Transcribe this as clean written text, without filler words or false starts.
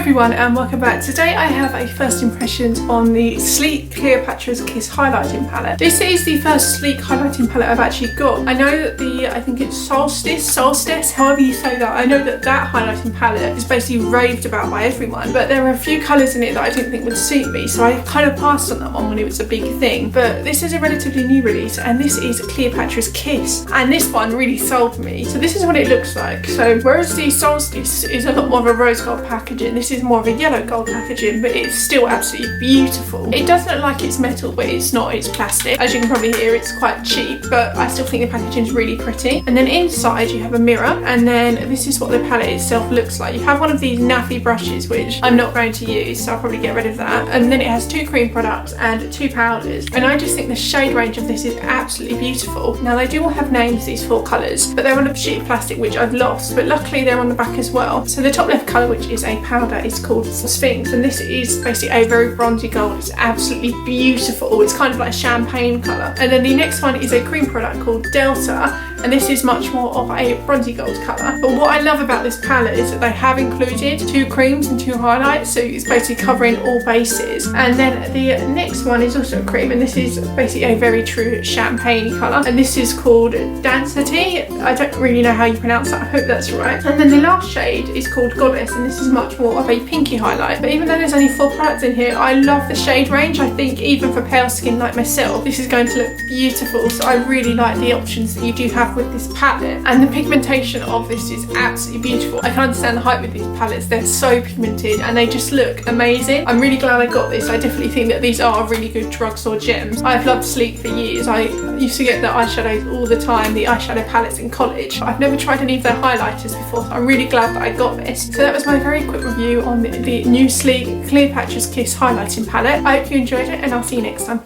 everyone and welcome back. Today I have a first impressions on the Sleek Cleopatra's Kiss highlighting palette. This is the first sleek highlighting palette I've actually got. I know that I think it's Solstice, however you say that. I know that highlighting palette is basically raved about by everyone, but there are a few colours in it that I didn't think would suit me, so I kind of passed on that one when it was a big thing. But this is a relatively new release and this is Cleopatra's Kiss, and this one really sold me. So this is what it looks like. So whereas the Solstice is a lot more of a rose gold packaging, this is more of a yellow gold packaging, but it's still absolutely beautiful. It does look like it's metal, but it's not, it's plastic. As you can probably hear, it's quite cheap, but I still think the packaging is really pretty. And then inside you have a mirror, and then this is what the palette itself looks like. You have one of these naffy brushes, which I'm not going to use, so I'll probably get rid of that. And then it has 2 cream products and 2 powders. And I just think the shade range of this is absolutely beautiful. Now they do all have names, these 4 colours, but they're on a sheet of plastic which I've lost, but luckily they're on the back as well. So the top left colour, which is a powder, is called Sphinx, and this is basically a very bronzy gold. It's absolutely beautiful. It's kind of like a champagne colour. And then the next one is a cream product called Elsa, and this is much more of a bronzy gold colour. But what I love about this palette is that they have included 2 creams and 2 highlights, so it's basically covering all bases. And then the next one is also a cream, and this is basically a very true champagne colour, and this is called Dynasty. I don't really know how you pronounce that, I hope that's right. And then the last shade is called Goddess, and this is much more of a pinky highlight. But even though there's only 4 products in here, I love the shade range. I think even for pale skin like myself, this is going to look beautiful. So I really like the options that you do have with this palette, and the pigmentation of this is absolutely beautiful. I can understand the hype with these palettes. They're so pigmented and they just look amazing. I'm really glad I got this. I definitely think that these are really good drugstore gems. I've loved Sleek for years. I used to get the eyeshadows all the time, the eyeshadow palettes in college. I've never tried any of their highlighters before, so I'm really glad that I got this. So that was my very quick review on the new Sleek Cleopatra's Kiss highlighting palette. I hope you enjoyed it, and I'll see you next time.